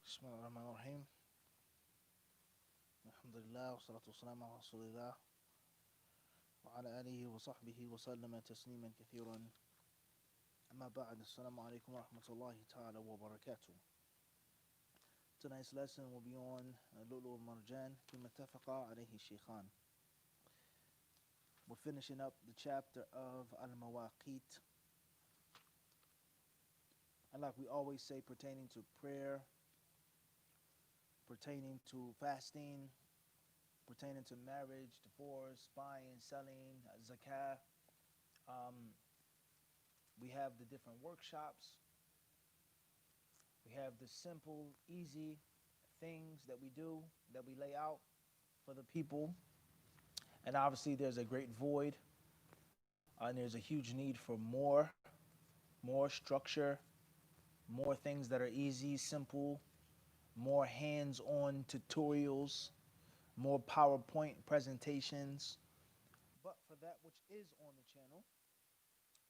بسم الله الرحمن الرحيم. الحمد لله والصلاة والسلام على رسول الله وعلى آله وصحبه وسلم تسليما كثيرا. أما بعد, السلام عليكم ورحمة الله تعالى وبركاته. Tonight's lesson will be on Lu'lu al-Marjan فيما اتفق عليه الشيخان. We're finishing up the chapter of al-Mawaqit, and like we always say, pertaining to prayer, pertaining to fasting, pertaining to marriage, divorce, buying, selling, zakah. We have the different workshops. We have the simple, easy things that we do, that we lay out for the people. And obviously there's a great void, and there's a huge need for more structure, more things that are easy, simple, more hands-on tutorials, more PowerPoint presentations. But for that which is on the channel,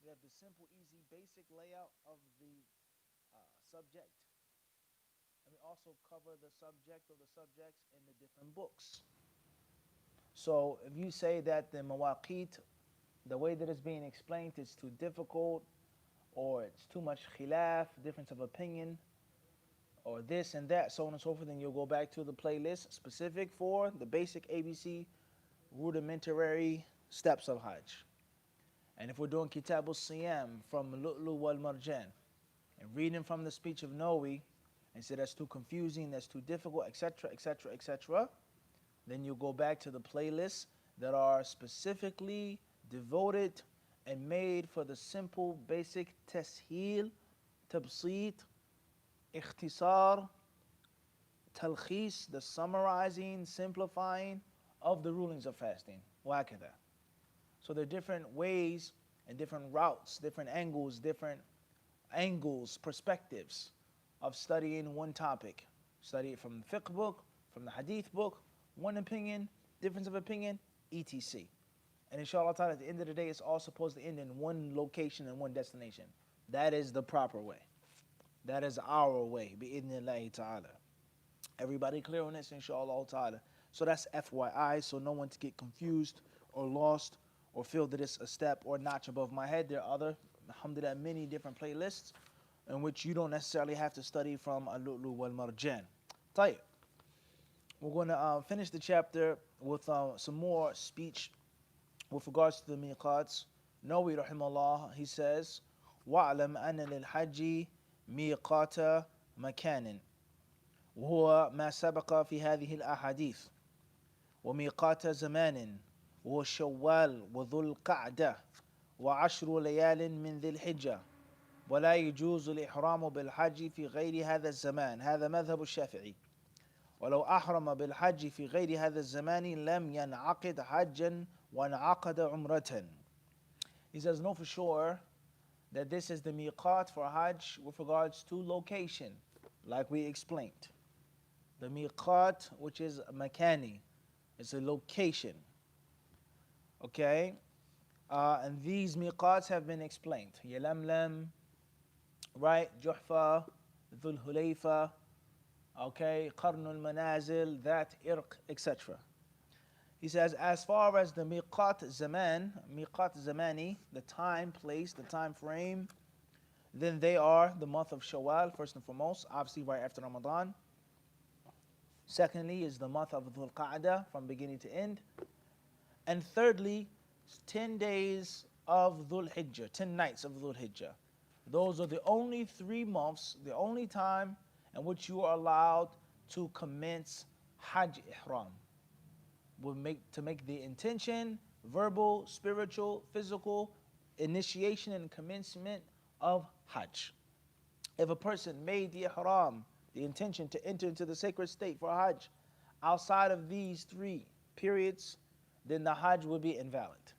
we have the simple, easy, basic layout of the subject. And we also cover the subject or the subjects in the different books. So if you say that the mawaqit, the way that it's being explained, is too difficult, or it's too much khilaf, difference of opinion, or this and that, so on and so forth, then you'll go back to the playlist specific for the basic ABC rudimentary steps of Hajj. And if we're doing Kitab al-Siyam from Lu'lu wal Marjan and reading from the speech of Nawawi and say that's too confusing, that's too difficult, etc., etc., etc., then you go back to the playlists that are specifically devoted and made for the simple, basic tasheel, tabsit, ikhtisar, talkhis, the summarizing, simplifying of the rulings of fasting. Wa'akada. So there are different ways and different routes, different angles, perspectives of studying one topic. Study it from the fiqh book, from the hadith book, one opinion, difference of opinion, etc. And inshallah ta'ala, at the end of the day, it's all supposed to end in one location and one destination. That is the proper way. That is our way, bi'idhnillahi ta'ala. Everybody clear on this, inshallah ta'ala. So that's FYI, so no one to get confused or lost or feel that it's a step or notch above my head. There are other, alhamdulillah, many different playlists in which you don't necessarily have to study from Al-Lu'lu wal Marjan. Tayyib. We're going to finish the chapter with some more speech with regards to the miqats. Nawawi rahimahullah, he says, وَاعْلَمْ أَنَّ لِلْحَجِّ مِيقَاتَ مَكَانٍ وهو ما سبق في هذه الأحاديث وميقات زمان وهو شوال وذو القعدة وعشر ليال من ذي الحجة ولا يجوز الإحرام بالحج في غير هذا الزمان. هذا مذهب الشافعي. ولو أحرم بالحج في غير هذا الزمان لم ينعقد حجا وانعقد عمرة. He says, know for sure that this is the miqat for Hajj with regards to location, like we explained. The miqat, which is makani, it's a location. Okay? And these miqats have been explained. Yalamlam, right? Juhfa, Dhul Hulayfa, okay? Qarnul Manazil, that Irq, etc. He says, as far as the miqat zaman, miqat zamani, the time, place, the time frame, then they are the month of Shawwal, first and foremost, obviously right after Ramadan. Secondly is the month of Dhul Qa'dah, from beginning to end. And thirdly, 10 days of Dhul Hijjah, 10 nights of Dhul Hijjah. Those are the only 3 months, the only time in which you are allowed to commence Hajj Ihram. To make the intention, verbal, spiritual, physical, initiation and commencement of Hajj. If a person made the Ihram, the intention to enter into the sacred state for Hajj, outside of these 3 periods, then the Hajj would be invalid.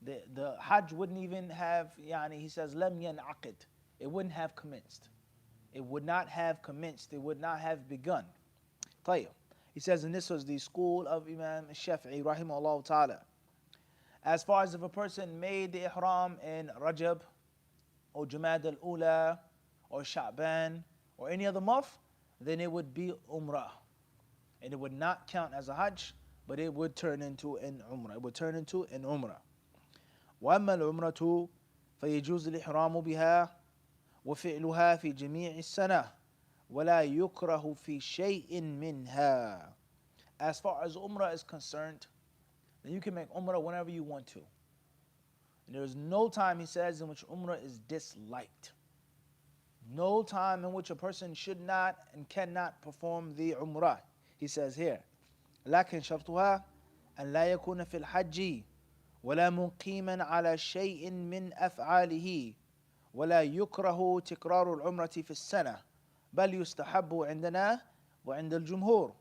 The Hajj wouldn't even have, he says, lam yan'aqid. It wouldn't have commenced. It would not have commenced. It would not have begun. Tayyib. He says, and this was the school of Imam Shafi'i, rahimahullah ta'ala. As far as if a person made the Ihram in Rajab, or Jumad al-Ula, or Sha'ban, or any other month, then it would be umrah. And it would not count as a hajj, but it would turn into an umrah. It would turn into an umrah. وأما العمرة فيجوز الإحرام بها وفعلها في جميع السنة ولا يكره في شيء منها. As far as umrah is concerned, then you can make umrah whenever you want to. And there is no time, he says, in which umrah is disliked. No time in which a person should not and cannot perform the umrah. He says here, لكن شرطها أن لا يكون في الحج ولا مقيما على شيء من أفعاله ولا يكره تكرار العمرة في السنة بل يستحب عندنا وعند الجمهور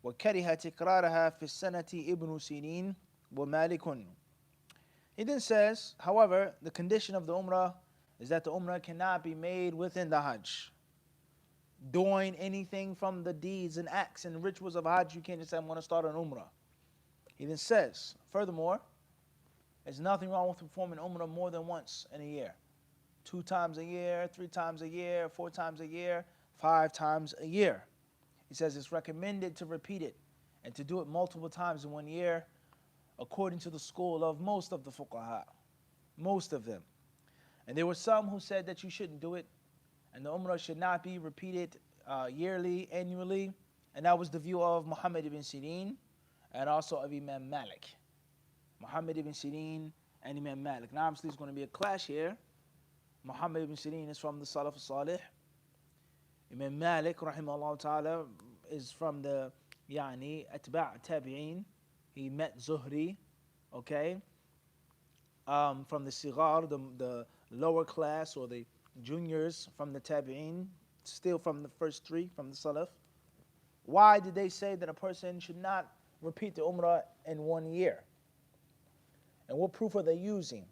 وكره تكرارها في السنة ابن سيرين ومالك. He then says, however, the condition of the umrah is that the umrah cannot be made within the hajj. Doing anything from the deeds and acts and rituals of hajj, you can't just say, I'm going to start an umrah. He then says, furthermore, there's nothing wrong with performing umrah more than once in a year. 2 times a year, 3 times a year, 4 times a year, 5 times a year. He says it's recommended to repeat it and to do it multiple times in 1 year, according to the school of most of the fuqaha. Most of them. And there were some who said that you shouldn't do it, and the umrah should not be repeated yearly, annually. And that was the view of Muhammad ibn Sirin and also of Imam Malik. Muhammad ibn Sirin and Imam Malik. Now obviously there's going to be a clash here. Muhammad ibn Sirin is from the Salaf al-Salih. Imam Malik, rahimahullah ta'ala, is from the Atba' Tabi'een. He met Zuhri, okay? From the Sigar, the lower class or the juniors from the Tabi'een, still from the first 3 from the Salaf. Why did they say that a person should not repeat the Umrah in 1 year? And what proof are they using?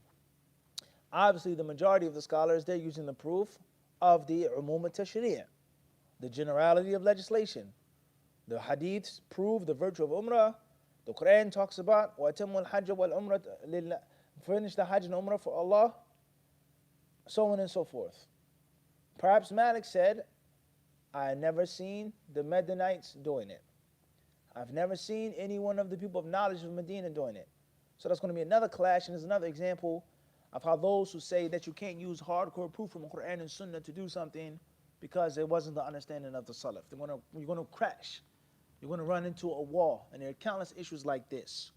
Obviously, the majority of the scholars, they're using the proof of the Umum al-Tashri', the generality of legislation. The hadiths prove the virtue of Umrah. The Quran talks about وَأَتِمُّ الْحَجَّ وَالْعُمْرَةَ لِلَّهِ, finish the Hajj and Umrah for Allah, so on and so forth. Perhaps Malik said, I never seen the Medinites doing it. I've never seen any one of the people of knowledge of Medina doing it. So that's going to be another clash, and there's another example of how those who say that you can't use hardcore proof from Quran and Sunnah to do something because it wasn't the understanding of the Salaf. You're going to crash. You're going to run into a wall, and there are countless issues like this.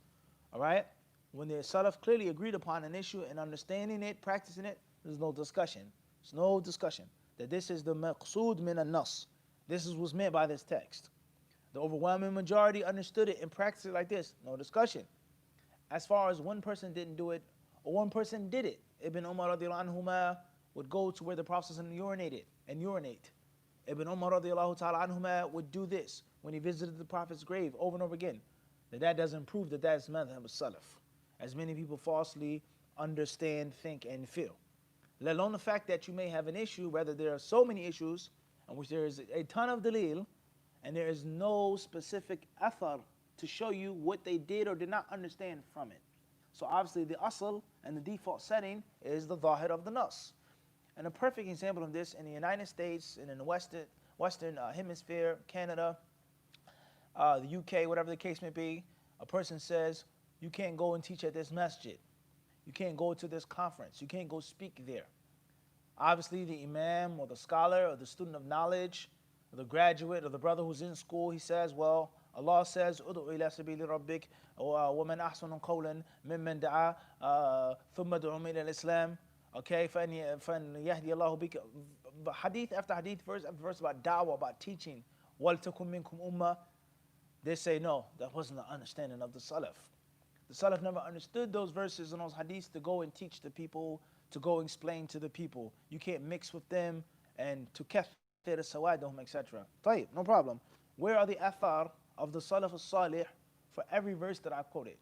All right? When the Salaf clearly agreed upon an issue and understanding it, practicing it, there's no discussion. There's no discussion that this is the maqsood min an-nas. This is what's meant by this text. The overwhelming majority understood it and practiced it like this. No discussion. As far as one person didn't do it, or one person did it, Ibn Umar radiallahu anhuma would go to where the Prophet urinated and urinate. Ibn Umar radiallahu ta'ala anhuma would do this when he visited the Prophet's grave over and over again. That doesn't prove that that's madhab al-salaf, as many people falsely understand, think, and feel. Let alone the fact that you may have an issue, whether there are so many issues in which there is a ton of dalil, and there is no specific athar to show you what they did or did not understand from it. So obviously the asl and the default setting is the zahir of the nas. And a perfect example of this in the United States and in the Western Hemisphere, Canada, the UK, whatever the case may be, a person says, you can't go and teach at this masjid. You can't go to this conference. You can't go speak there. Obviously, the imam or the scholar or the student of knowledge or the graduate or the brother who's in school, he says, well, Allah says, "Ud'u ila sabili rabbik wa man ahsanu qawlan mimman da'a thumma du'um ila al-Islam." Okay, فَإِنْ يَهْدِيَ اللَّهُ بِكَ. Hadith after hadith, verse after verse about da'wah, about teaching. وَلْتَكُمْ مِنْكُمْ أُمَّةٌ. They say, no, that wasn't the understanding of the Salaf. The Salaf never understood those verses and those hadiths to go and teach the people, to go explain to the people. You can't mix with them and to kathir sawadahum, etc. طيب, no problem. Where are the athar of the Salaf al-Salih for every verse that I've quoted?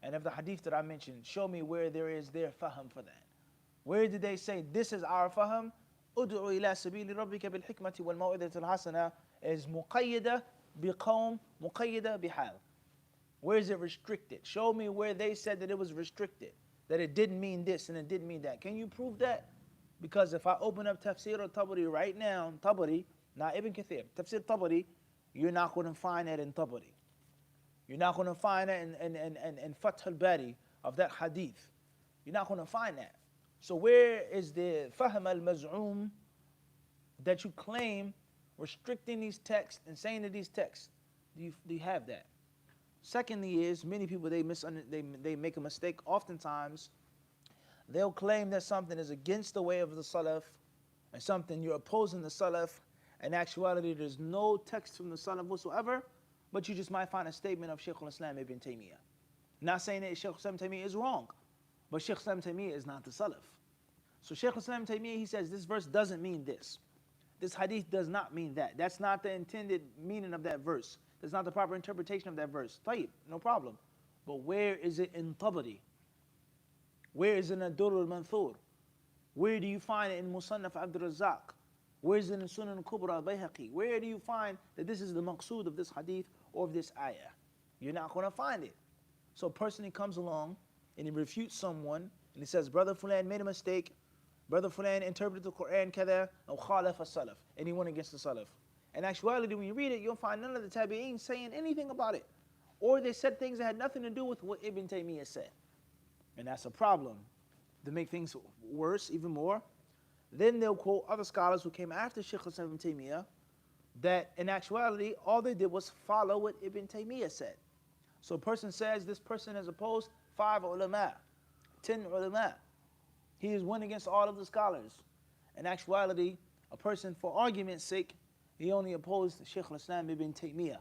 And of the hadith that I mentioned, show me where there is their faham for that. Where did they say, this is our faham? أُدْعُ إِلَى سَبِيلِ رَبِّكَ بِالْحِكْمَةِ وَالْمَوْعِظَةِ الْحَسَنَةِ is مُقَيَّدَةً بِقَوْمٍ مُقَيَّدَةً بِحَالٍ. Where is it restricted? Show me where they said that it was restricted, that it didn't mean this and it didn't mean that. Can you prove that? Because if I open up Tafsir al-Tabari right now, Tabari, not Ibn Kathir. Tafsir Tabari, you're not going to find that in Tabari. You're not going to find that in Fath al-Bari of that hadith. You're not going to find that. So where is the Fahm al-Maz'um that you claim restricting these texts and saying that these texts? Do you have that? Secondly is, many people, they make a mistake. Oftentimes, they'll claim that something is against the way of the Salaf and something you're opposing the Salaf. In actuality, there's no text from the Salaf whatsoever, but you just might find a statement of Shaykh al-Islam ibn Taymiyyah. Not saying that Shaykh al-Islam ibn Taymiyyah is wrong, but Shaykh al-Islam ibn Taymiyyah is not the Salaf. So Shaykh al-Islam ibn Taymiyyah, he says this verse doesn't mean this. This hadith does not mean that. That's not the intended meaning of that verse. That's not the proper interpretation of that verse. Tayyib, no problem. But where is it in Tabari? Where is it in Ad-Durr al-Manthur? Where do you find it in Musannaf Abd al-Razzaq? Where is it in Sunan al-Kubra al-Bayhaqi? Where do you find that this is the maqsood of this hadith or of this ayah? You're not going to find it. So a person, he comes along and he refutes someone and he says, Brother Fulan made a mistake. Brother Fulan interpreted the Quran kada or khalaf as-salaf, and he went against the Salaf. In actuality, when you read it, you'll find none of the tabi'een saying anything about it. Or they said things that had nothing to do with what Ibn Taymiyyah said. And that's a problem. To make things worse, even more, then they'll quote other scholars who came after Shaykh al-Islam ibn Taymiyyah that in actuality, all they did was follow what Ibn Taymiyyah said. So a person says this person has opposed 5 ulama, 10 ulama. He has went against all of the scholars. In actuality, a person, for argument's sake, he only opposed Shaykh al-Islam ibn Taymiyyah.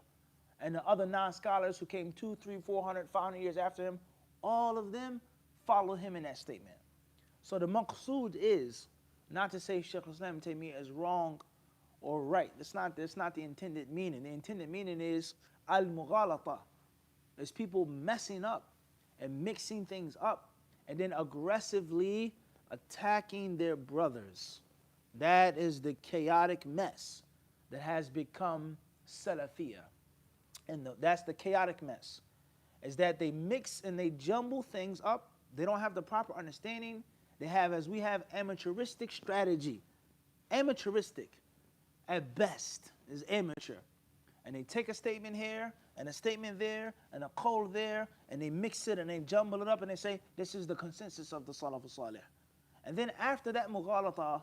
And the other non-scholars who came 200, 300, 400, 500 years after him, all of them followed him in that statement. So the maqsood is not to say Shaykh al-Islam ibn Taymiyyah is wrong or right. That's not the intended meaning. The intended meaning is al-mughalata. It's people messing up and mixing things up and then aggressively attacking their brothers. That is the chaotic mess that has become Salafiyah. And that's the chaotic mess, is that they mix and they jumble things up. They don't have the proper understanding. They have, as we have, amateuristic strategy. Amateuristic, at best, is amateur. And they take a statement here, and a statement there, and a qawl there, and they mix it and they jumble it up and they say, this is the consensus of the Salaf al-Salih. And then after that mughalata,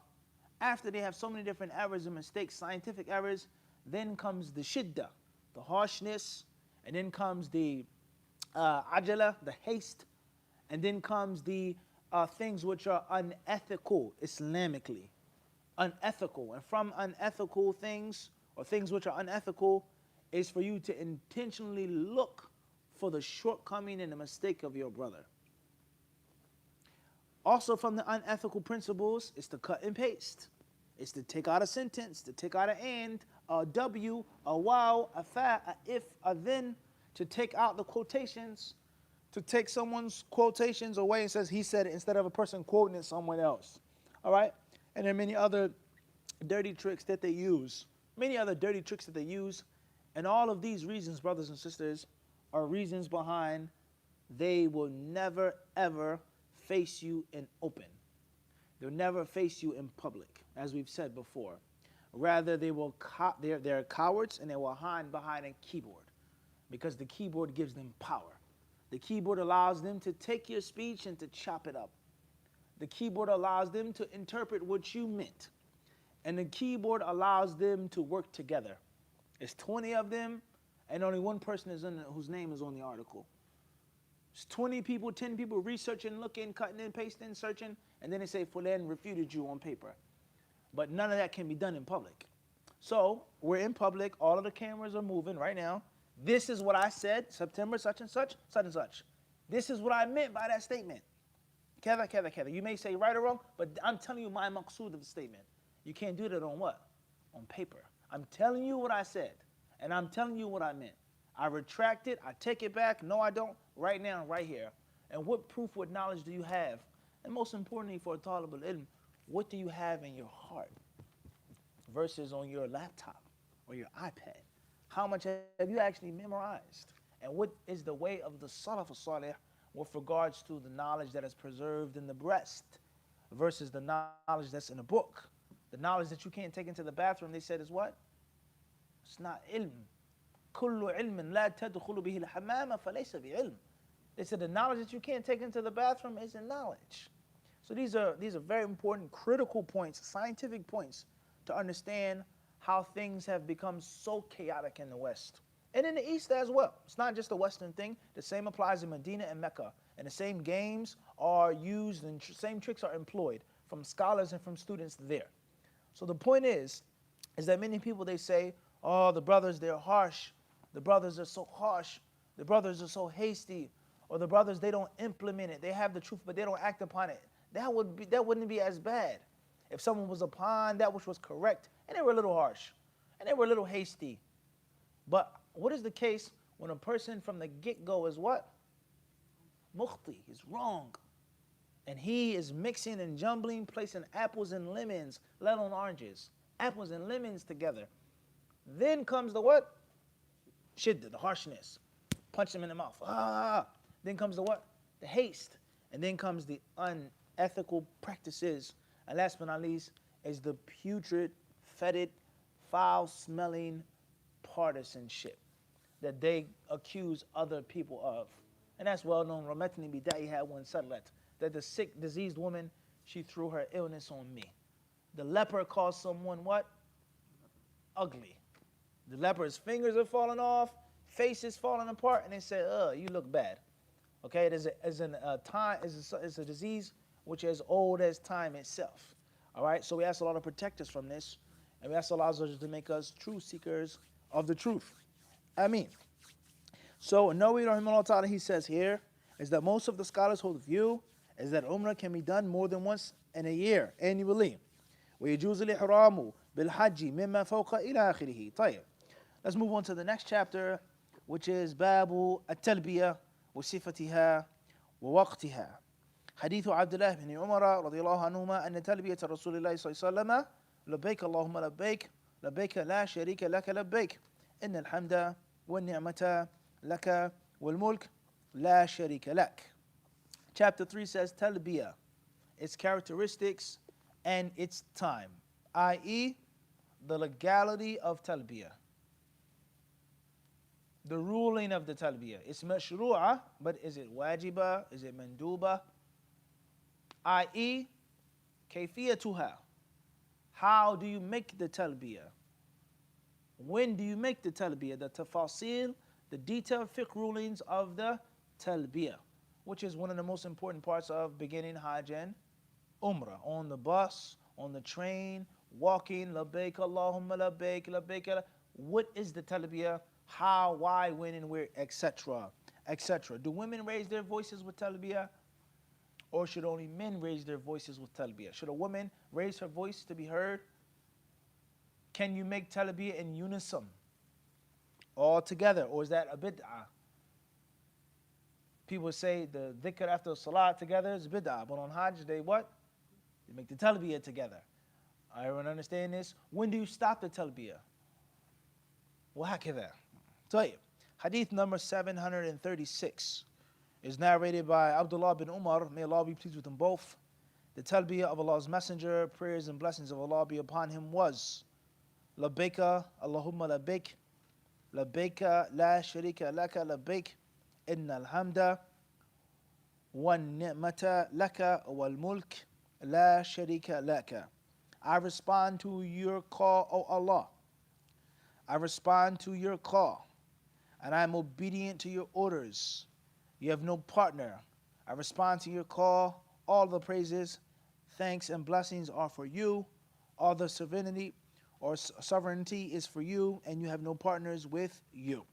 after they have so many different errors and mistakes, scientific errors, then comes the shiddah, the harshness, and then comes the ajala, the haste, and then comes the things which are unethical Islamically. Unethical. And from unethical things, or things which are unethical, is for you to intentionally look for the shortcoming and the mistake of your brother. Also from the unethical principles is to cut and paste. It's to take out a sentence, to take out an and, a w, a wow, a fa, a if, a then, to take out the quotations, to take someone's quotations away and says he said it instead of a person quoting it someone else. All right? And there are many other dirty tricks that they use. And all of these reasons, brothers and sisters, are reasons behind they will never, ever face you in open. They'll never face you in public, as we've said before. Rather, they're cowards and they will hide behind a keyboard because the keyboard gives them power. The keyboard allows them to take your speech and to chop it up. The keyboard allows them to interpret what you meant. And the keyboard allows them to work together. It's 20 of them, and only one person is whose name is on the article. It's 20 people, 10 people researching, looking, cutting and pasting, searching, and then they say, Fulan refuted you on paper. But none of that can be done in public. So we're in public. All of the cameras are moving right now. This is what I said, September such and such, such and such. This is what I meant by that statement. Kada, kada, kada. You may say right or wrong, but I'm telling you my maqsood of the statement. You can't do that on what? On paper. I'm telling you what I said, and I'm telling you what I meant. I retract it, I take it back. No, I don't. Right now, right here. And what proof, what knowledge do you have? And most importantly for a talib al-ilm, what do you have in your heart versus on your laptop or your iPad? How much have you actually memorized? And what is the way of the Salaf al-Salih with regards to the knowledge that is preserved in the breast versus the knowledge that's in a book? The knowledge that you can't take into the bathroom, they said, is what? It's not ilm. كل علم لا تدخل به الحمام فليس بعلم. They said the knowledge that you can't take into the bathroom isn't knowledge. So these are very important, critical points, scientific points to understand how things have become so chaotic in the West. And in the East as well. It's not just a Western thing. The same applies in Medina and Mecca. And the same games are used and same tricks are employed from scholars and from students there. So the point is that many people, they say, oh, the brothers, they're harsh. The brothers are so harsh. The brothers are so hasty. Or the brothers, they don't implement it. They have the truth, but they don't act upon it. That wouldn't be as bad if someone was upon that which was correct and they were a little harsh and they were a little hasty. But what is the case when a person from the get-go is what? Mukhti, he's wrong. And he is mixing and jumbling, placing apples and lemons, let alone oranges, apples and lemons together. Then comes the what? Shidda, the harshness. Punch them in the mouth. Ah. Then comes the what? The haste. And then comes the unethical practices. And last but not least is the putrid, fetid, foul-smelling partisanship that they accuse other people of. And that's well known. Ramatni Bidai had one sadlat, that the sick, diseased woman, she threw her illness on me. The leper calls someone what? Ugly. The leper's fingers are falling off, face is falling apart, and they say, you look bad. Okay, it is a disease which is old as time itself. All right, so we ask Allah to protect us from this, and we ask Allah to make us true seekers of the truth. Ameen. So Nawawi rahimahullah ta'ala, he says here, is that most of the scholars hold the view is that Umrah can be done more than once in a year, annually. ويجوز الإحرام بالحج مما فوق إلى آخره. طيب. Let's move on to the next chapter, which is باب التلبية وصفتها ووقتها. حديث عبد الله بن عمر رضي الله عنهما أن تلبية رسول الله صلى الله عليه وسلم لبيك اللهم لبيك لبيك لا شريك لك لبيك إن الحمد والنعمة لك والملك لا شريك لك. Chapter 3 says talbiyah, its characteristics and its time, i.e. the legality of talbiyah. The ruling of the talbiyah. It's mashru'ah, but is it wajiba? Is it manduba? I.e. kayfiyatuha. How do you make the talbiyah? When do you make the talbiyah? The tafasil, the detailed fiqh rulings of the talbiyah, which is one of the most important parts of beginning Hajj and Umrah. On the bus, on the train, walking, labbaik Allahumma labbaik, labbaik. What is the talbiyah? How, why, when, and where, etc., etc. Do women raise their voices with talbiyah? Or should only men raise their voices with talbiyah? Should a woman raise her voice to be heard? Can you make talbiyah in unison, all together, or is that a bid'ah? People say the dhikr after salat together is bid'ah, but on Hajj they what? They make the talbiyah together. Everyone understand this? When do you stop the talbiyah? وهكذا. طيب. Hadith number 736 is narrated by Abdullah bin Umar, may Allah be pleased with them both. The talbiyah of Allah's Messenger, prayers and blessings of Allah be upon him, was labbaika Allahumma labbaik, labbaika la sharika laka labbaik, innal hamda wan ni'mata laka wal mulk la sharika laka. I respond to your call, O Allah. I respond to your call, and I am obedient to your orders. You have no partner. I respond to your call. All the praises, thanks, and blessings are for you. All the sovereignty is for you, and you have no partners with you.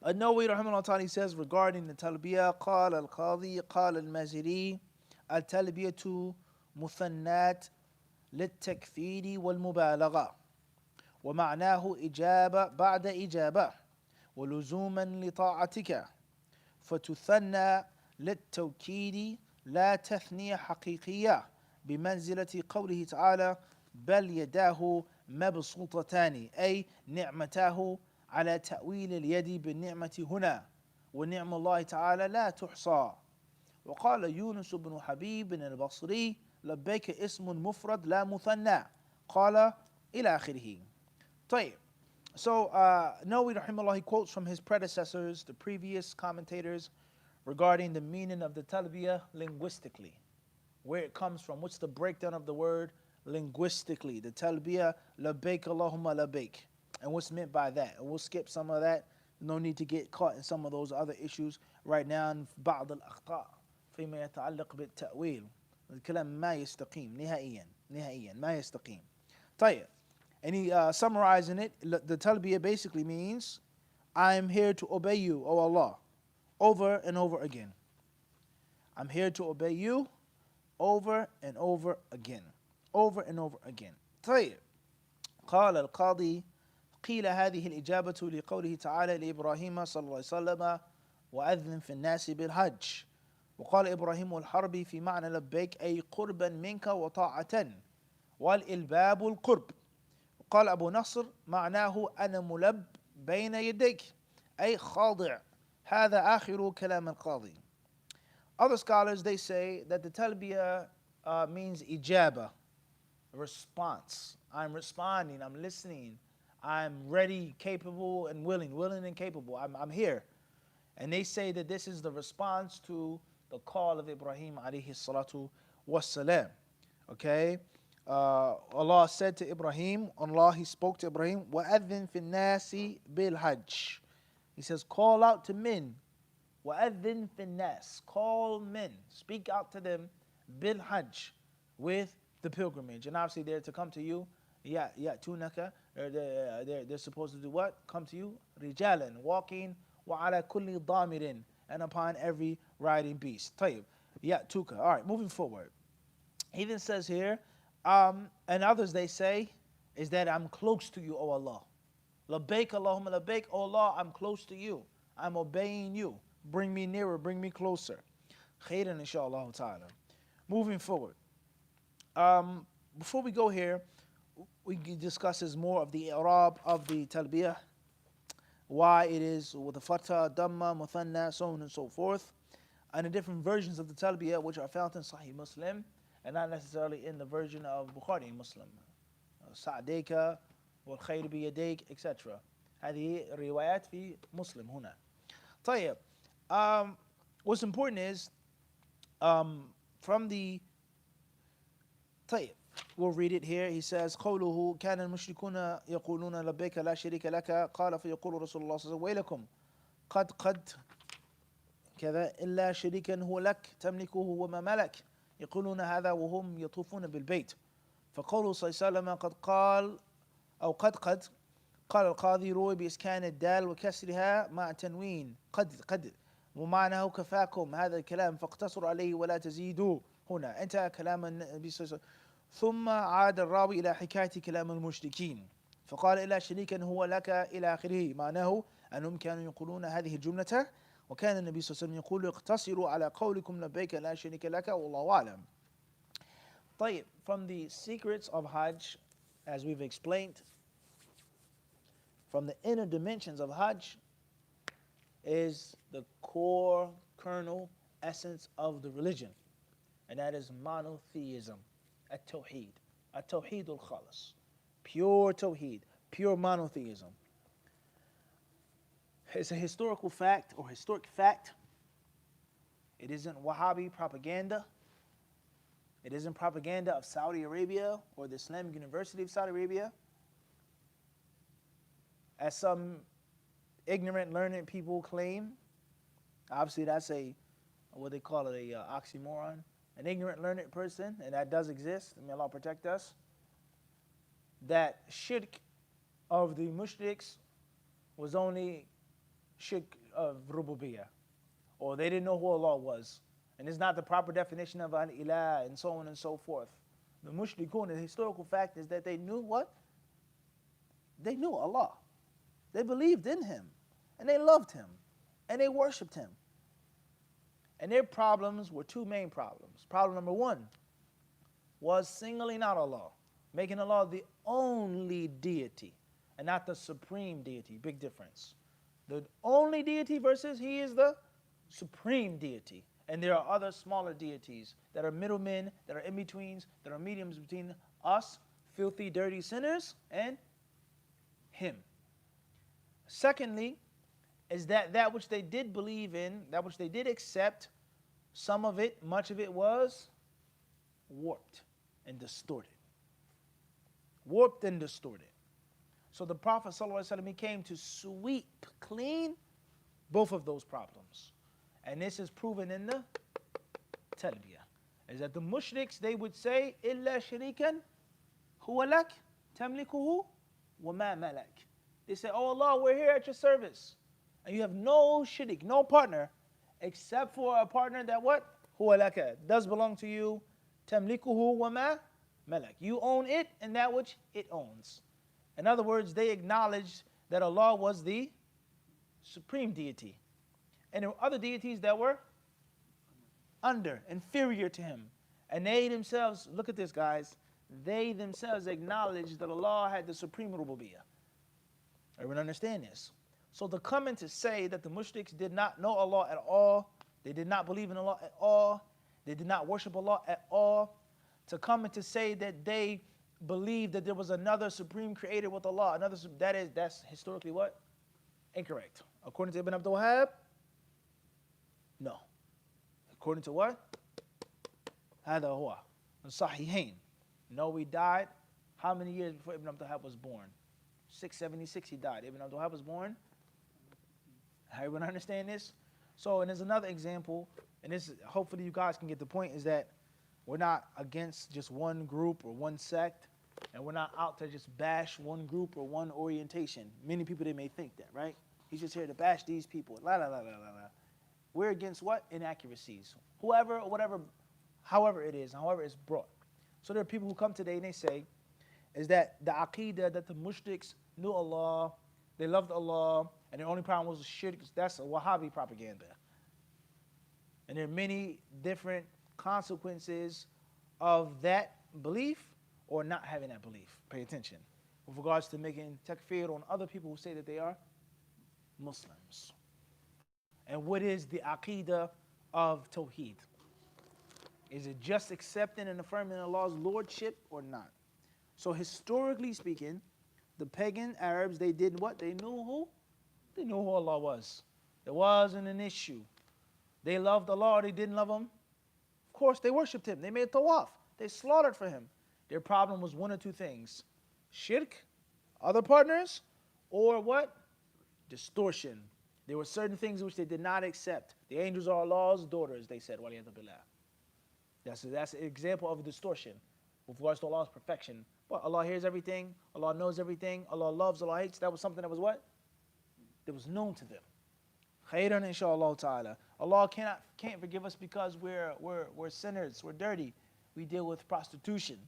Nawawi rahimahullah ta'ala says regarding the talbiyah, قال القاضي قال المازري التلبية مثنات للتكثير والمبالغة ومعناه إجابة بعد إجابة ولزوما لطاعتك فتثنى للتوكيد لا تثنية حقيقية بمنزلة قوله تعالى بل يداه مبسوطتان أي نعمتاه على تأويل اليد بالنعمة هنا ونعم الله تعالى لا تحصى. وقال يونس بن حبيب البصري لبيك اسم مفرد لا مثنى قال إلى آخره. طيب. So, Nawawi rahimahullah, he quotes from his predecessors, the previous commentators, regarding the meaning of the talbiyah linguistically, where it comes from, what's the breakdown of the word linguistically, the talbiyah, labbaik Allahumma labbaik, and what's meant by that. And we'll skip some of that. No need to get caught in some of those other issues right now. بعض الأخطاء فيما يتعلق بالتأويل الكلام ما يستقيم نهائيا ما يستقيم. طيب. And he summarizing it, the talbiyah basically means, I am here to obey you, O Allah, over and over again. I'm here to obey you over and over again. Over and over again. طيب. قال القاضي قيل هذه الإجابة لقوله تعالى لإبراهيم صلى الله عليه وسلم وأذن في الناس بالحج. وقال إبراهيم الحربي في معنى لبيك أي قربا منك وطاعة والإلباب القرب. قال أبو نصر معناه أنا ملب بين يديك أي خاضع. هذا آخر كلام القاضي. Other scholars, they say that the talbiyah means ijaba, response. I'm responding, I'm listening, I'm ready, capable, and willing and capable. I'm here. And they say that this is the response to the call of Ibrahim alayhi salatu wassalam. Okay? Allah said to Ibrahim, Allah, He spoke to Ibrahim, وَأَذِّن فِي النَّاسِ بِالْحَجِّ. He says, call out to men. وَأَذِّن فِي النَّاسِ. Call men. Speak out to them, بِالْحَجِّ, with the pilgrimage. And obviously they're to come to you, يَأْتُونَكَ, they're supposed to do what? Come to you, رِجَالًا, walking, وَعَلَى كُلِّ ضَامِرٍ, and upon every riding beast. طيب, يَأْتُوكَ. All right, moving forward. He then says here, and others they say, is that I'm close to you, O Allah. Labbaik Allahumma labbaik, O Allah, I'm close to you. I'm obeying you. Bring me nearer, bring me closer. Khairan inshaAllah ta'ala. Moving forward. Before we go here, we discusses more of the i'rab of the talbiyah, why it is with the fatha, dhamma, muthanna, so on and so forth, and the different versions of the talbiyah which are found in Sahih Muslim, and not necessarily in the version of Bukhari Muslim. Sa'dayka wal khayr biyadayk, etc. هذه روايات في مسلم هنا. طيب. What's important is from the طيب, we'll read it here. He says قوله كان المشركون يقولون لبيك لا شريك لك قال فيقول رسول الله صلى الله عليه وسلم ويلكم قد كذا إلا شريكا هو لك تملكه وما ملك يقولون هذا وهم يطوفون بالبيت. فقوله صلى الله عليه وسلم قد قال أو قد قال القاضي روي بإسكان الدال وكسرها مع تنوين قد ومعناه كفاكم هذا الكلام فاقتصروا عليه ولا تزيدوا. هنا انتهى كلام النبي صلى الله عليه وسلم. ثم عاد الراوي إلى حكاية كلام المشركين فقال إلا شريكا هو لك إلى آخره. معناه أنهم كانوا يقولون هذه الجملة وكان النبي صلى الله عليه وسلم يقول اقتصروا على قولكم لبيك لا شريك لك والله أعلم. طيب, from the secrets of Hajj, as we've explained, from the inner dimensions of Hajj is the core, kernel, essence of the religion, and that is monotheism, at-tawheed al-khalas, pure tawheed, pure monotheism. It's a historical fact or historic fact. It isn't Wahhabi propaganda. It isn't propaganda of Saudi Arabia or the Islamic University of Saudi Arabia, as some ignorant, learned people claim. Obviously, that's what they call it, a oxymoron. An ignorant, learned person, and that does exist. May Allah protect us. That shirk of the mushriks was only shirk of rububiyyah, or they didn't know who Allah was, and it's not the proper definition of an ilah, and so on and so forth. The mushrikun, the historical fact is that they knew what? They knew Allah. They believed in Him, and they loved Him, and they worshipped Him. And their problems were two main problems. Problem number one was singling out Allah, making Allah the only deity, and not the supreme deity. Big difference. The only deity versus He is the supreme deity. And there are other smaller deities that are middlemen, that are in-betweens, that are mediums between us, filthy, dirty sinners and him. Secondly, is that which they did believe in, that which they did accept, some of it, much of it was warped and distorted. Warped and distorted. So the Prophet ﷺ, he came to sweep clean both of those problems. And this is proven in the Talbiyah. Is that the mushriks, they would say, إِلَّا شَرِيكًا هُوَ لَكَ تَمْلِكُهُ وَمَا مَلَكَ. They say, oh Allah, we're here at your service. And you have no shirk, no partner, except for a partner that what? هُوَ لَكَ, does belong to you. تَمْلِكُهُ وَمَا مَلَكَ. You own it and that which it owns. In other words, they acknowledged that Allah was the supreme deity. And there were other deities that were under, inferior to him. And they themselves, look at this guys, they themselves acknowledged that Allah had the supreme rububiyyah. Everyone understand this? So to come and to say that the mushriks did not know Allah at all, they did not believe in Allah at all, they did not worship Allah at all, to come and to say that they believed that there was another supreme creator with Allah, that's historically what? Incorrect. According to Ibn Abdul Wahhab, no. According to what? هذا هو الصحيحين. No, he died how many years before Ibn Abdul Wahhab was born? 676 he died. Ibn Abdul Wahhab was born. Everyone understand this? So, and there's another example, and this, hopefully you guys can get the point, is that we're not against just one group or one sect, and we're not out to just bash one group or one orientation. Many people, they may think that, right? He's just here to bash these people. La la la la la la. We're against what? Inaccuracies. Whoever or whatever, however it is, however it's brought. So there are people who come today and they say, is that the aqidah that the mushriks knew Allah, they loved Allah, and their only problem was shirk. That's a Wahhabi propaganda. And there are many different consequences of that belief or not having that belief. Pay attention. With regards to making takfir on other people who say that they are Muslims. And what is the aqidah of Tawheed? Is it just accepting and affirming Allah's lordship or not? So historically speaking, the pagan Arabs, they did what? They knew who? They knew who Allah was. There wasn't an issue. They loved Allah or they didn't love Him. Of course, they worshipped Him. They made tawaf. They slaughtered for Him. Their problem was one or two things. Shirk, other partners, or what? Distortion. There were certain things which they did not accept. The angels are Allah's daughters, they said. That's an example of a distortion with regards to Allah's perfection. Well, Allah hears everything. Allah knows everything. Allah loves, Allah hates. That was something that was what? That was known to them. Khairan inshaAllah ta'ala. Allah can't forgive us because we're sinners. We're dirty. We deal with prostitution.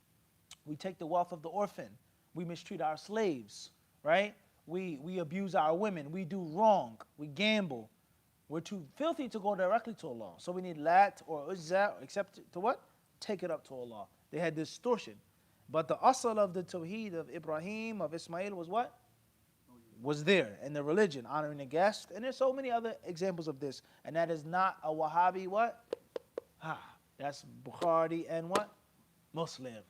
We take the wealth of the orphan. We mistreat our slaves, right? We abuse our women. We do wrong. We gamble. We're too filthy to go directly to Allah. So we need Lat or Uzza, except to what? Take it up to Allah. They had distortion. But the asal of the Tawheed of Ibrahim, of Ismail was what? Was there. And the religion, honoring the guest. And there's so many other examples of this. And that is not a Wahhabi what? That's Bukhari and what? Muslim.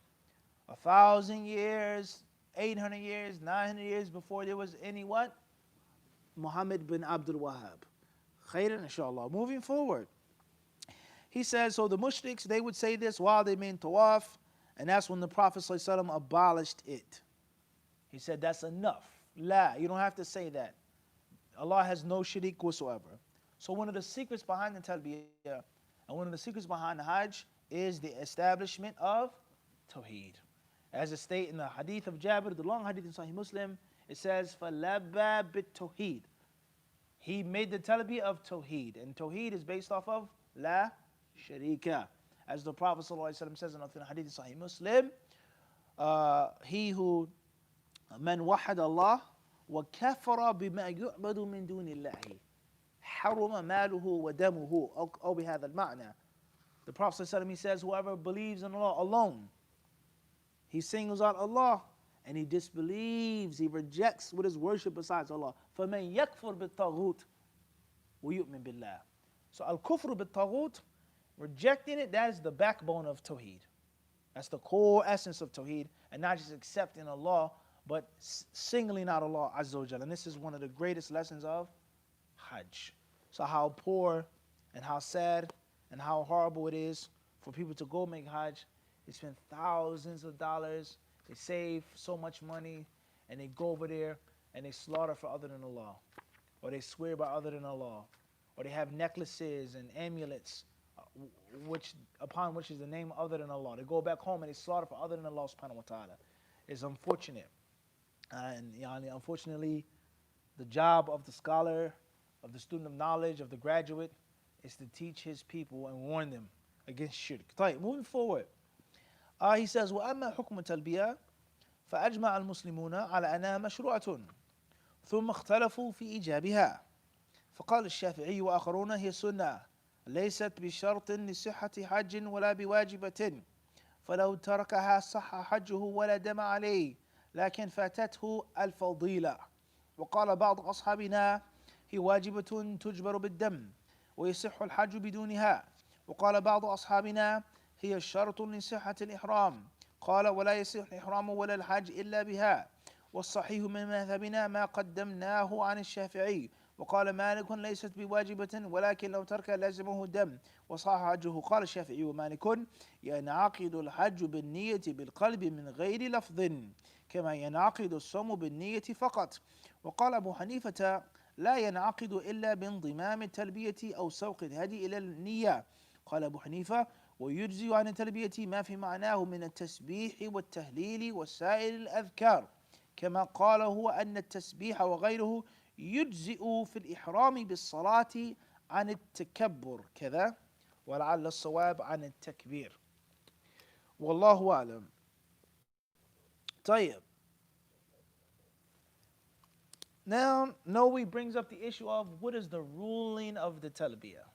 1,000 years, 800 years, 900 years before there was any what? Muhammad bin Abdul Wahhab. Khairan inshallah. Moving forward. He says, so the mushriks, they would say this while they made tawaf, and that's when the Prophet ﷺ abolished it. He said, that's enough. La, you don't have to say that. Allah has no shirk whatsoever. So one of the secrets behind the talbiyah and one of the secrets behind the hajj is the establishment of tawheed. As it states in the hadith of Jabir, the long hadith in Sahih Muslim, it says, فَلَبَّى بِالتَّوْحِيدِ. He made the talbiyah of tawheed. And tawheed is based off of la sharika. As the Prophet ﷺ says in the hadith in Sahih Muslim, he who من وحد الله وكفر بما يعبد من دون الله حرم ماله ودمه أو بهذا المعنى. The Prophet ﷺ, he says, whoever believes in Allah alone, he singles out Allah and he disbelieves, he rejects what is worship besides Allah. فَمَنْ يَكْفُرْ بِالطَّاغُوتِ وَيُؤْمِنْ بِاللَّهِ. So al-kufr bil-taghut, rejecting it, that is the backbone of tawheed. That's the core essence of Tawheed, and not just accepting Allah, but singling out Allah Azza wa Jalla. And this is one of the greatest lessons of Hajj. So how poor and how sad and how horrible it is for people to go make Hajj. They spend thousands of dollars, they save so much money, and they go over there and they slaughter for other than Allah, or they swear by other than Allah, or they have necklaces and amulets upon which is the name other than Allah. They go back home and they slaughter for other than Allah subhanahu wa ta'ala. It's unfortunate. And unfortunately, the job of the scholar, of the student of knowledge, of the graduate, is to teach his people and warn them against shirk. Moving forward, he says, وَأَمَّا حُكْمُ التَّلْبِيَةِ فأجمع المسلمون على أنها مشروعة ثم اختلفوا في إيجابها فقال الشافعي وآخرون هي سنة ليست بشرط لصحة حج ولا بواجبة فلو تركها صح حجه ولا دم عليه لكن فاتته الفضيلة وقال بعض أصحابنا هي واجبة تجبر بالدم ويصح الحج بدونها وقال بعض أصحابنا هي شرط لصحة الإحرام قال ولا يصح الإحرام ولا الحج إلا بها والصحيح من مذهبنا ما قدمناه عن الشافعي وقال مالك ليست بواجبة ولكن لو ترك لازمه دم وصح حجه قال الشافعي ومالك ينعقد الحج بالنية بالقلب من غير لفظ كما ينعقد الصوم بالنية فقط وقال أبو حنيفة لا ينعقد إلا بانضمام التلبية أو سوق الهدي إلى النية قال أبو حنيفة ويجزي عن التلبية ما في معناه من التسبيح والتهليل وسائر الأذكار كما قال هو أن التسبيح وغيره يجزئ في الإحرام بالصلاة عن التكبر كذا ولعل الصواب عن التكبير والله أعلم. طيب. Now, Nawawi brings up the issue of what is the ruling of the talbiyah.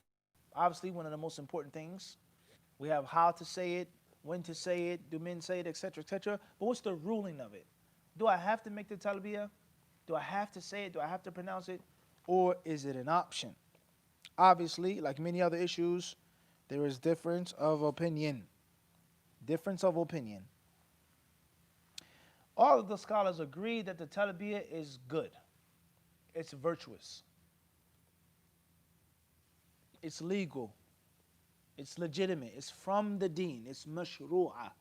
Obviously, one of the most important things. We have how to say it, when to say it, do men say it, etc., etc. But what's the ruling of it? Do I have to make the talbiyah? Do I have to say it? Do I have to pronounce it? Or is it an option? Obviously, like many other issues, there is difference of opinion. Difference of opinion. All of the scholars agree that the talbiyah is good. It's virtuous. It's legal. It's legitimate. It's from the deen. It's mashru'a.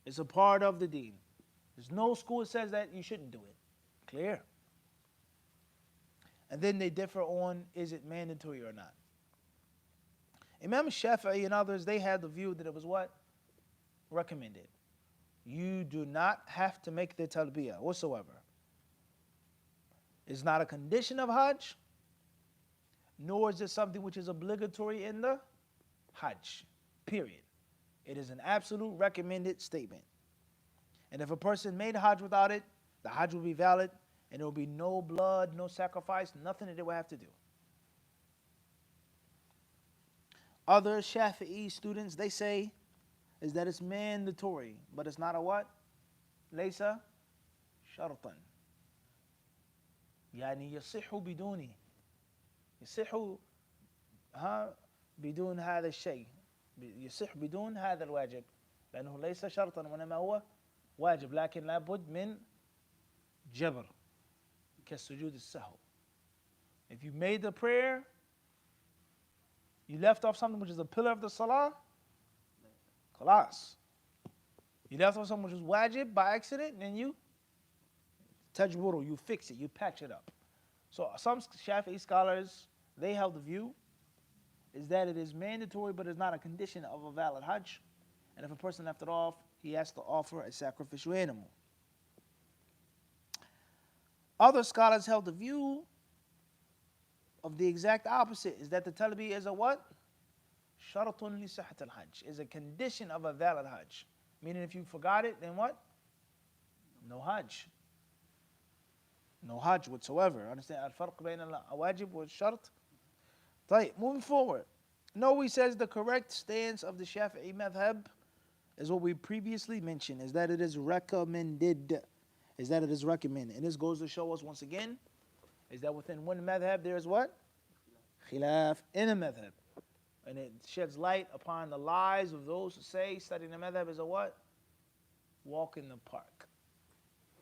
It's a part of the deen. There's no school that says that you shouldn't do it. Clear. And then they differ on, is it mandatory or not? Imam Shafi'i and others, they had the view that it was what? Recommended. You do not have to make the talbiyah whatsoever. It's not a condition of Hajj, nor is it something which is obligatory in the Hajj, period. It is an absolute recommended statement. And if a person made Hajj without it, the Hajj will be valid, and there will be no blood, no sacrifice, nothing that they will have to do. Other Shafi'i students, they say, is that it's mandatory, but it's not a what? Laysa shartan. يعني يصح بدونه. يصح بدون هذا الشيء. يصح بدون هذا الواجب. لأنه ليس شرطا وإنما هو واجب لكن لابد من جبر كالسجود السهو. If you made the prayer, you left off something which is a pillar of the salah, خلاص. You left off something which is wajib by accident, and then you tajburu, you fix it, you patch it up. So some Shafi'i scholars, they held the view is that it is mandatory, but it's not a condition of a valid Hajj. And if a person left it off, he has to offer a sacrificial animal. Other scholars held the view of the exact opposite, is that the talbiyah is a what? Sharatun li sihhat al-Hajj, is a condition of a valid Hajj. Meaning if you forgot it, then what? No Hajj. No Hajj whatsoever. Understand? Al-farq bayna al-wajib wa al-shart. طيب, moving forward. Nawawi says the correct stance of the Shafi'i madhab is what we previously mentioned, is that it is recommended. Is that it is recommended. And this goes to show us once again, is that within one madhab there is what? Khilaf in a madhab. And it sheds light upon the lies of those who say studying the madhab is a what? walk in the park.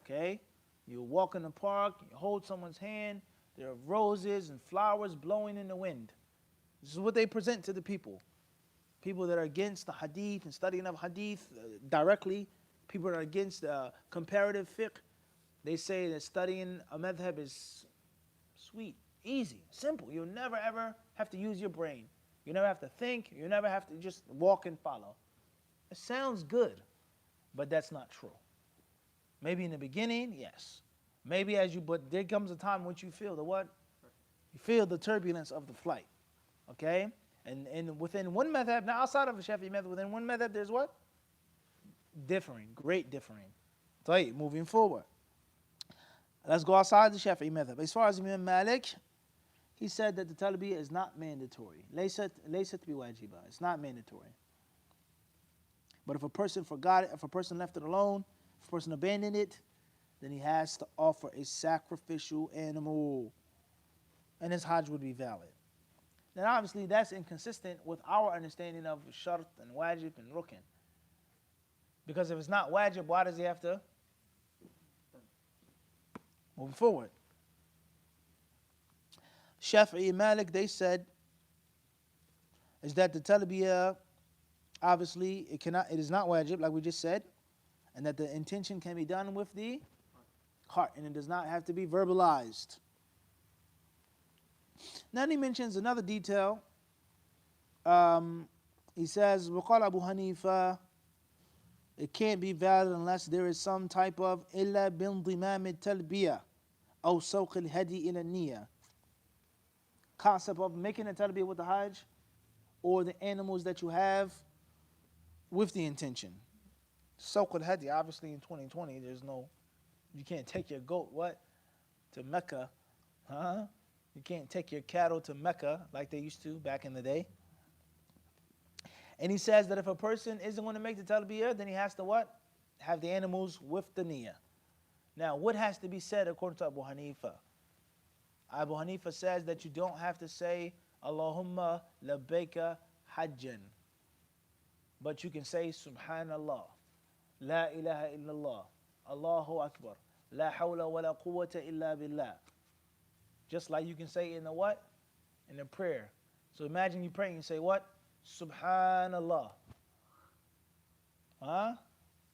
Okay? You walk in the park, you hold someone's hand, there are roses and flowers blowing in the wind. This is what they present to the people. People that are against the hadith and studying of hadith directly, people that are against comparative fiqh, they say that studying a madhab is sweet, easy, simple. You'll never ever have to use your brain. You never have to think. You never have to just walk and follow. It sounds good, but that's not true. Maybe in the beginning, yes. Maybe but there comes a time when you feel the what? You feel the turbulence of the flight. Okay? And within one madhab, now outside of the Shafi'i madhab, within one madhab, there's what? Differing, great differing. So, moving forward. Let's go outside the Shafi'i madhab. As far as Imam Malik, he said that the talbiyah is not mandatory. Laysat biwajiba. It's not mandatory. But if a person forgot it, if a person left it alone, if a person abandoned it, then he has to offer a sacrificial animal, and his hajj would be valid. Then obviously that's inconsistent with our understanding of shart and wajib and rukn. Because if it's not wajib, why does he have to? Moving forward. Shafi'i, Malik, they said is that the talbiyah, obviously it is not wajib, like we just said, and that the intention can be done with the heart, and it does not have to be verbalized. Then he mentions another detail. He says, وَقَالَ Abu Hanifa, it can't be valid unless there is some type of إِلَّا بِانْضِمَامِ التَّلْبِيَةِ أو سوق الهدي إلى النية, concept of making a talbiyah with the hajj, or the animals that you have with the intention. Sawq al-hadi, obviously in 2020, you can't take your goat, to Mecca, huh? You can't take your cattle to Mecca like they used to back in the day. And he says that if a person isn't going to make the talbiyah, then he has to what? Have the animals with the niyyah. Now, what has to be said according to Abu Hanifa? Abu Hanifa says that you don't have to say, Allahumma labbaika hajjan. But you can say, Subhanallah, La ilaha illallah, Allahu Akbar, La hawla wa la quwwata illa billah. Just like you can say in the what? In the prayer. So imagine you praying and say what? Subhanallah. Huh?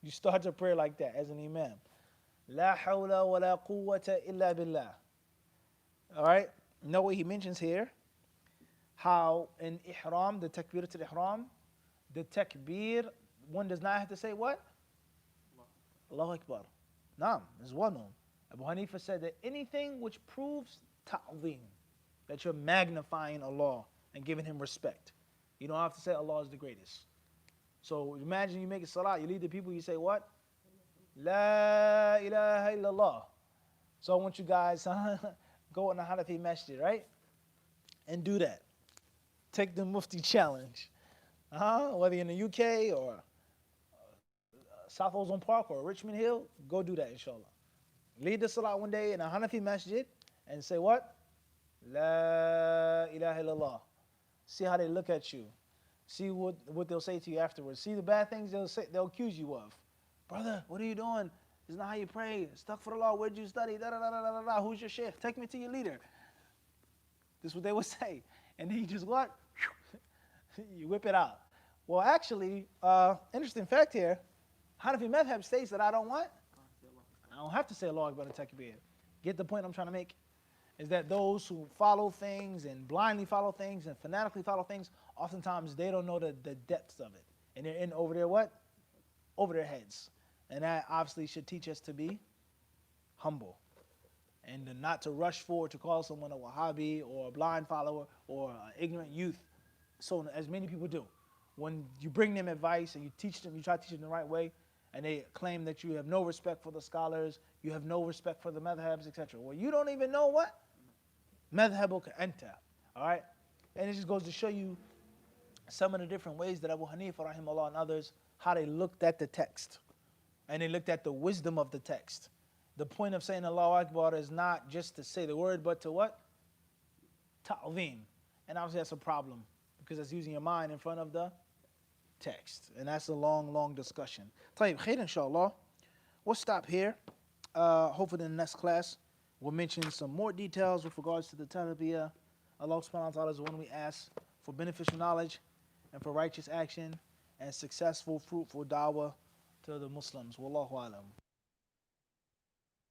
You start your prayer like that as an imam. La hawla wa la quwwata illa billah. All right? Know what he mentions here? How in ihram, the takbiratul ihram, the takbir, one does not have to say what? Allahu Akbar. Naam, there's one. Abu Hanifa said that anything which proves ta'zim, that you're magnifying Allah and giving Him respect. You don't have to say Allah is the greatest. So imagine you make a salah, you lead the people, you say what? La ilaha illallah. So I want you guys go in the Hanafi masjid, right? And do that. Take the Mufti challenge. Whether you're in the UK or South Ozone Park or Richmond Hill, go do that, inshallah. Lead the salah one day in a Hanafi masjid and say what? La ilaha illallah. See how they look at you. See what they'll say to you afterwards. See the bad things they'll accuse you of. Brother, what are you doing? This is not how you pray. Astaghfirullah, where'd you study? Da, da, da, da, da, da. Who's your sheikh? Take me to your leader. This is what they would say. And then you just what? You whip it out. Well, actually, interesting fact here, Hanafi madhab states that I don't what? I don't have to say Allah Akbar and takbir. Get the point I'm trying to make? Is that those who follow things and blindly follow things and fanatically follow things, oftentimes they don't know the depths of it. And they're in over their what? Over their heads. And that obviously should teach us to be humble. And not to rush forward to call someone a Wahhabi or a blind follower or an ignorant youth, so as many people do. When you bring them advice and you teach them, you try to teach them the right way, and they claim that you have no respect for the scholars, you have no respect for the madhabs, etc. Well, you don't even know what? Madhabuka anta. All right? And it just goes to show you some of the different ways that Abu Hanifa, rahimahullah, and others, how they looked at the text. And they looked at the wisdom of the text. The point of saying Allahu Akbar is not just to say the word, but to what? Ta'zim. And obviously that's a problem, because that's using your mind in front of the text. And that's a long, long discussion. طيب, khair inshallah. We'll stop here. Hopefully in the next class, we'll mention some more details with regards to the tarbiyah. Allah subhanahu wa ta'ala is the one we ask for beneficial knowledge and for righteous action and successful, fruitful da'wah to the Muslims. Wallahu alam.